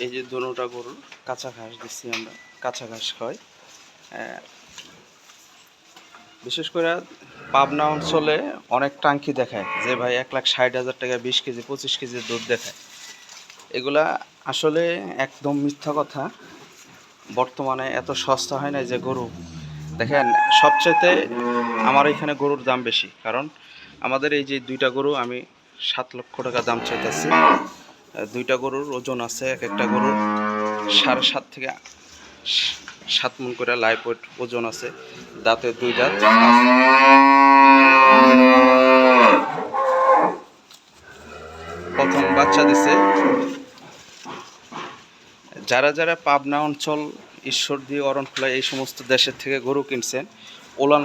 এই যে দুটোটা গরুর কাঁচা ঘাস দিচ্ছি আমরা, কাঁচা ঘাস খাওয়াই। বিশেষ করে পাবনা অঞ্চলে অনেক টাঙ্কি দেখায় যে ভাই 1,60,000 টাকা 20 কেজি 25 কেজি দুধ দেখায়। এগুলা আসলে একদম মিথ্যা কথা। বর্তমানে এত সস্তা হয় না যে গরু দেখেন। সবচেয়ে আমার এখানে গরুর দাম বেশি, কারণ আমাদের এই যে দুইটা গরু আমি 7 লক্ষ টাকা দাম চাইতেছি। দুইটা গরুর ওজন আছে, এক একটা গরুর 7.5 থেকে 7 মণ করে লাইভ ওয়েট ওজন আছে। দাঁতে 2 দাঁত। প্রথম বাচ্চা দিছে। যারা যারা পাবনা অঞ্চল, ঈশ্বরদী, অরণখোলা এই সমস্ত দেশের থেকে গরু কিনছেন, ওলান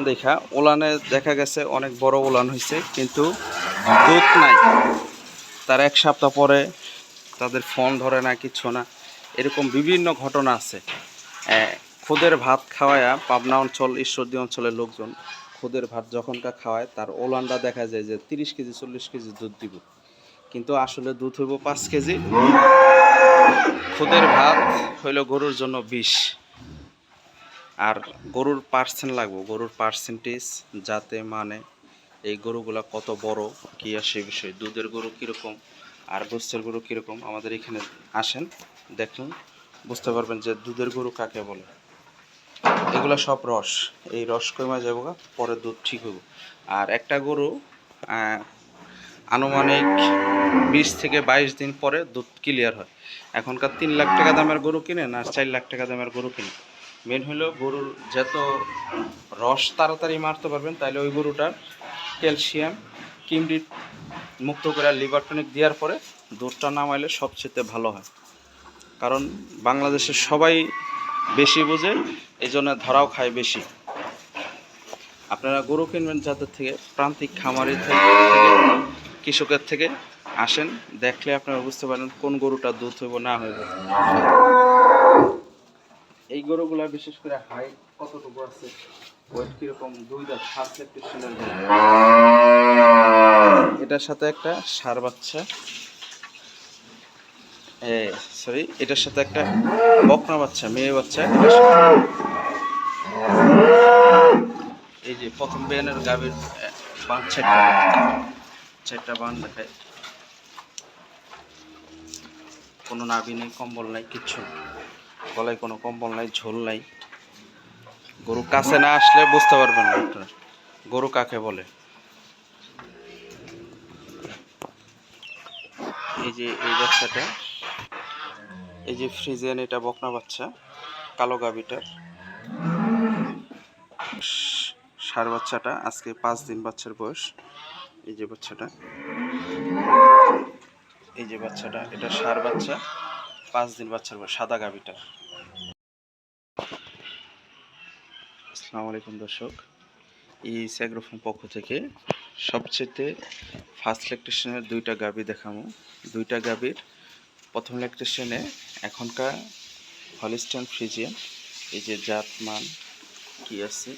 ওলানে দেখা গেছে অনেক বড় ওলান হয়েছে, কিন্তু দুধ নাই। তার 1 সপ্তাহ পরে তাদের ফোন ধরে না, কিচ্ছু না, এরকম বিভিন্ন ঘটনা আছে। খুদের ভাত খাওয়ায়া পাবনা অঞ্চল, ঈশ্বরদী অঞ্চলের লোকজন খুদের ভাত যখনটা খাওয়ায়, তার ওলানটা দেখা যায় যে 30 কেজি 40 কেজি দুধ দিব, কিন্তু আসলে দুধ হইব 5 কেজি। খুদের ভাত হইল গরুর জন্য বিষ। আর গরুর পার্সেন্ট লাগবে, গরুর পার্সেন্টেজ যাতে মানে এই গরুগুলা কত বড় কি আসে বিষয়, দুধের গরু কীরকম আর গোস্তের গরু কীরকম। আমাদের এখানে আসেন, দেখুন, বুঝতে পারবেন যে দুধের গরু কাকে বলে। এগুলা সব রস, এই রস কমে যাবো, পরে দুধ ঠিক হইব। আর একটা গরু আনুমানিক 20 থেকে 22 দিন পরে দুধ ক্লিয়ার হয়। এখনকার 3 লাখ টাকা দামের গরু কিনে না 4 লাখ টাকা দামের গরু কিনে, মেন হলো গরুর যত রস তাড়াতাড়ি মারতে পারবেন, তাহলে ওই গরুটার ক্যালসিয়াম কিমরিট মুক্ত করে লিভার টনিক দেওয়ার পরে দুধটা নামাইলে সবচেয়ে ভালো হয়। কারণ বাংলাদেশের সবাই বেশি বোঝে, এই জন্য ধরাও খায় বেশি। আপনারা গরু কিনবেন যাদের থেকে, প্রান্তিক খামারি থেকে, কৃষকের থেকে আসেন, দেখলে আপনারা বুঝতে পারেন কোন গরুটা দুধ হইব না হইব। এই গরুগুলা বিশেষ করে হাইট কতটুকু আছে, ওয়েট কিরকম, 2 দাঁত ফার্স্ট ল্যাকটেশনের গরু। এটার সাথে একটা ষাঁড় বাচ্চা, সরি, এটার সাথে একটা বকনা বাচ্চা, মেয়ে বাচ্চা। এই যে প্রথম বেনের গাভীর বান 4টা বান দেখায়, কোনো নাভি নেই, কম্বল নাই, কিচ্ছু গলায় কোনো কম্বল নাই, ঝোল নাই। গরু কাছে না আসলে বুঝতে পারবেন না আপনারা গরু কাকে বলে। এই যে এই বাচ্চাটা, এই যে ফ্রিজিয়ান, এটা বকনা বাচ্চা, কালো গাভীটার। ষাঁড় বাচ্চাটা আজকে 5 দিন বাচ্চার বয়স। এই যে বাচ্চাটা, এই যে বাচ্চাটা, এটা ষাঁড় বাচ্চা, 5 দিন বাচ্চার বয়স, সাদা গাভীটা। আসসালামু আলাইকুম দর্শক, এই স্যাগ্রোফার্ম পক্ষ থেকে সবচেয়ে ফার্স্ট ল্যাকটেশনের 2টা গাভী দেখাবো। 2টা গাভীর প্রথম ল্যাকটেশনে এখনকার হলিস্টাইন ফ্রিজিয়ান, এই যে জাত মান কি আছে,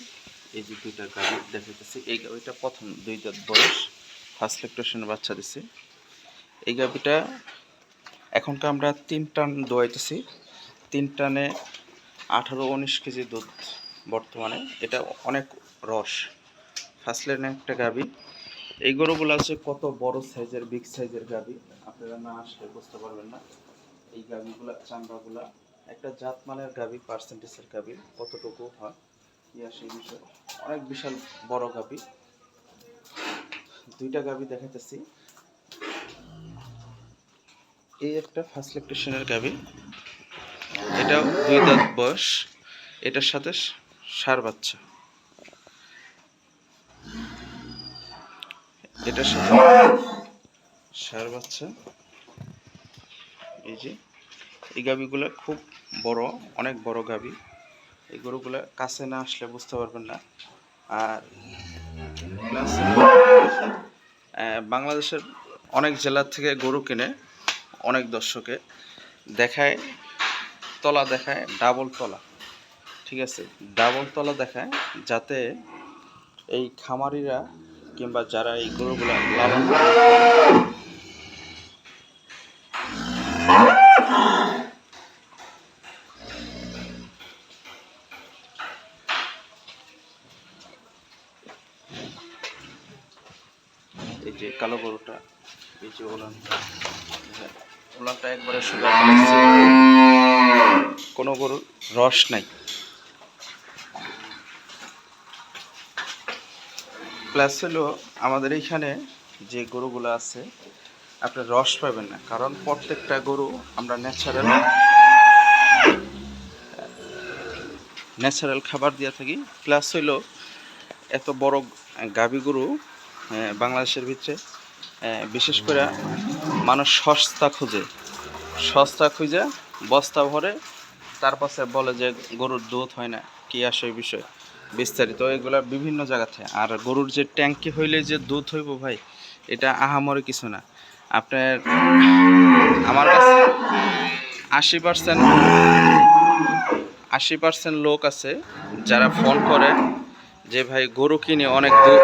এই যে 2টা গাভী দেখাইতেছি। এই গাভীটা প্রথম 2 দাঁত বয়স, ফার্স্ট ল্যাকটেশনে বাচ্চা দিছে। এই গাভীটা এখনকার আমরা 3 টান দোয়াইতেছি, 3 টানে 18-19 কেজি দুধ বর্তমানে। এটা অনেক রস, ফার্স্ট লাইনে একটা গাভী। এই গরুগুলো আছে কত বড় সাইজের, বিগ সাইজের গাভী, আপনারা না আসলে বুঝতে পারবেন না। এই গাভীগুলা, চামড়াগুলা, একটা জাত মানের গাভী, পার্সেন্টেজের গাভী কতটুকু হয় সেই বিষয়, অনেক বিশাল বড় গাভী। 2টা গাভী দেখাইতেছি। এই একটা ফার্স্ট ল্যাকটেশনের গাভী, এটাও 2 দাঁত বয়স, এটার সাথে ষাঁড় বাচ্চা, এটার সাথে ষাঁড় বাচ্চা। এই যে এই গাভীগুলো খুব বড়, অনেক বড় গাভী। এই গরুগুলো কাছে না আসলে বুঝতে পারবেন না। আর বাংলাদেশের অনেক জেলার থেকে গরু কিনে অনেক দর্শকে দেখায়, তলা দেখায় ডাবল তলা, ঠিক আছে, ডাবল তলা দেখায়, যাতে এই খামারিরা কিংবা যারা এই গরুগুলো লালন পালন করে কালো গরুটা, এই যে ওলানটা একবারে সুগার ফেলেছে, কোনো গরুর রস নাই। প্লাস হলো আমাদের এইখানে যে গরুগুলো আছে আপনার রস পাবেন না, কারণ প্রত্যেকটা গরু আমরা ন্যাচারাল খাবার দিয়ে থাকি। প্লাস হইলো এত বড় গাভী গরু বাংলাদেশের ভিতরে বিশেষ করে মানুষ সস্তা খুঁজে বস্তা ভরে, তার পাশে বলে যে গরুর দুধ হয় না, কি আসে ওই বিষয় বিস্তারিত এগুলা বিভিন্ন জায়গাতে। আর গরুর যে ট্যাঙ্কি হইলে যে দুধ হইব ভাই, এটা আহামরি কিছু না। আপনার আমার কাছে 80% লোক আছে যারা ফোন করে যে ভাই গরু কিনে অনেক দূর